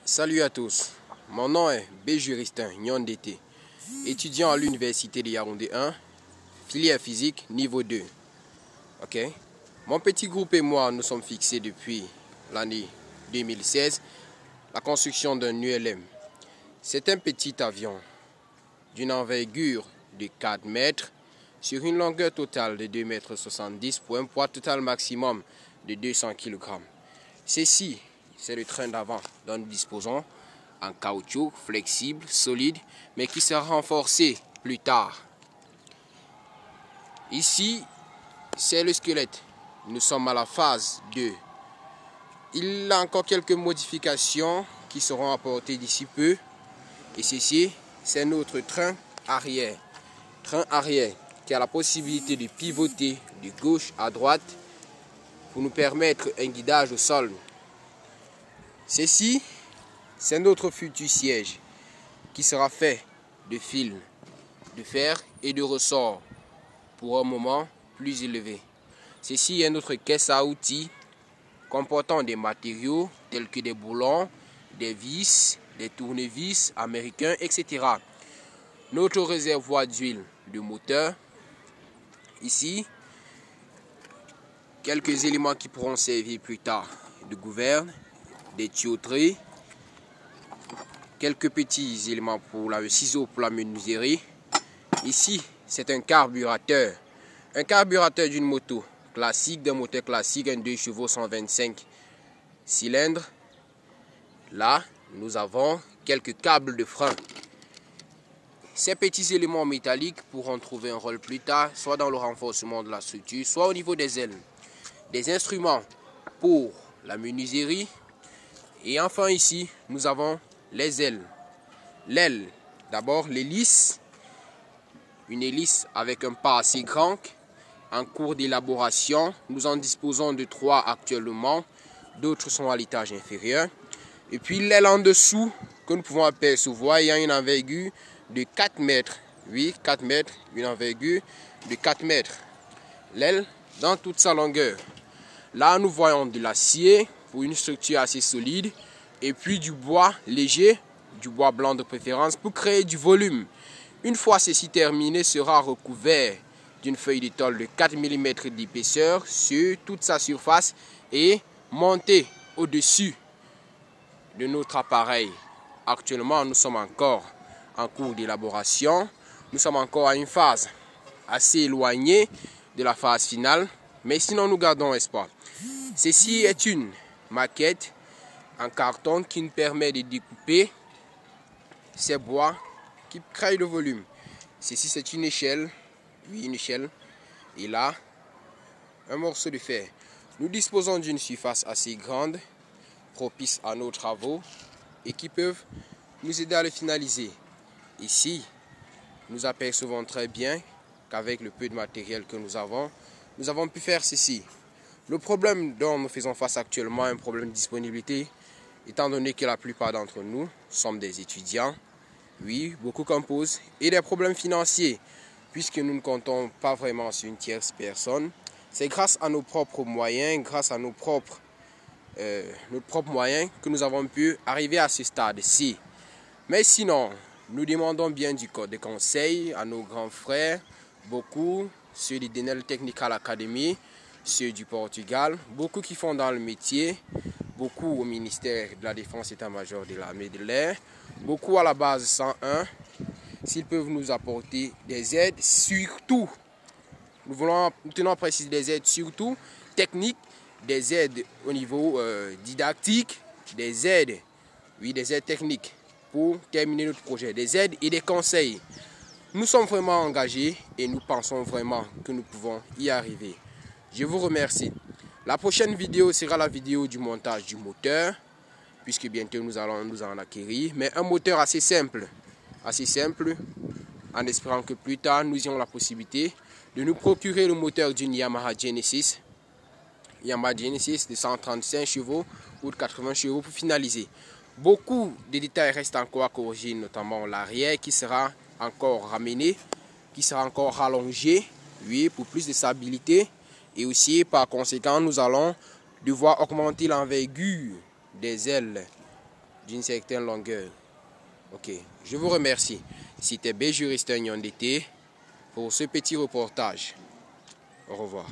Salut à tous, mon nom est B. Juristin Nyondete, étudiant à l'université de Yaoundé 1, filière physique niveau 2. Ok. Mon petit groupe et moi nous sommes fixés depuis l'année 2016 la construction d'un ULM. C'est un petit avion d'une envergure de 4 mètres sur une longueur totale de 2,70 m pour un poids total maximum de 200 kg. Ceci, c'est le train d'avant dont nous disposons en caoutchouc, flexible, solide, mais qui sera renforcé plus tard. Ici, c'est le squelette. Nous sommes à la phase 2. Il y a encore quelques modifications qui seront apportées d'ici peu. Et ceci, c'est notre train arrière. Train arrière qui a la possibilité de pivoter de gauche à droite pour nous permettre un guidage au sol. Ceci, c'est notre futur siège qui sera fait de fil, de fer et de ressort pour un moment plus élevé. Ceci est notre caisse à outils comportant des matériaux tels que des boulons, des vis, des tournevis américains, etc. Notre réservoir d'huile de moteur. Ici, quelques éléments qui pourront servir plus tard de gouverne, des tuyauteries, quelques petits éléments pour le ciseau pour la menuiserie. Ici, c'est un carburateur d'une moto classique, d'un moteur classique, un 2 chevaux 125 cylindres. Là, nous avons quelques câbles de frein. Ces petits éléments métalliques pourront trouver un rôle plus tard, soit dans le renforcement de la structure, soit au niveau des ailes. Des instruments pour la menuiserie. Et enfin ici, nous avons les ailes. L'aile, d'abord l'hélice. Une hélice avec un pas assez grand, en cours d'élaboration. Nous en disposons de 3 actuellement. D'autres sont à l'étage inférieur. Et puis l'aile en dessous, que nous pouvons apercevoir, ayant une envergure de 4 mètres. Oui, 4 mètres, une envergure de 4 mètres. L'aile dans toute sa longueur. Là, nous voyons de l'acier pour une structure assez solide. Et puis du bois léger, du bois blanc de préférence, pour créer du volume. Une fois ceci terminé, sera recouvert d'une feuille de tôle de 4 mm d'épaisseur sur toute sa surface et monté au-dessus de notre appareil. Actuellement, nous sommes encore en cours d'élaboration. Nous sommes encore à une phase assez éloignée de la phase finale, mais sinon nous gardons espoir. Ceci est une maquette en carton qui nous permet de découper ces bois qui créent le volume. Ceci c'est une échelle, oui une échelle, et là un morceau de fer. Nous disposons d'une surface assez grande, propice à nos travaux et qui peuvent nous aider à le finaliser. Ici, nous apercevons très bien qu'avec le peu de matériel que nous avons pu faire ceci. Le problème dont nous faisons face actuellement est un problème de disponibilité, étant donné que la plupart d'entre nous sommes des étudiants. Oui, beaucoup composent, et des problèmes financiers, puisque nous ne comptons pas vraiment sur une tierce personne. C'est grâce à nos propres moyens, grâce à notre propre moyen que nous avons pu arriver à ce stade-ci. Mais sinon, nous demandons bien des conseils à nos grands frères, beaucoup, ceux du Denel Technical Academy, ceux du Portugal, beaucoup qui font dans le métier, beaucoup au ministère de la Défense état-major de l'armée de l'air, beaucoup à la base 101, s'ils peuvent nous apporter des aides, surtout, nous tenons à préciser des aides surtout techniques, des aides au niveau didactique, des aides techniques pour terminer notre projet, des aides et des conseils. Nous sommes vraiment engagés et nous pensons vraiment que nous pouvons y arriver. Je vous remercie. La prochaine vidéo sera la vidéo du montage du moteur, puisque bientôt nous allons nous en acquérir, mais un moteur assez simple, en espérant que plus tard nous ayons la possibilité de nous procurer le moteur d'une Yamaha Genesis de 135 chevaux ou de 80 chevaux pour finaliser. Beaucoup de détails restent encore à corriger, notamment l'arrière qui sera encore ramené, qui sera encore rallongé, oui, pour plus de stabilité. Et aussi, par conséquent, nous allons devoir augmenter l'envergure des ailes d'une certaine longueur. Ok, je vous remercie. C'était B. Juristin Nyondete pour ce petit reportage. Au revoir.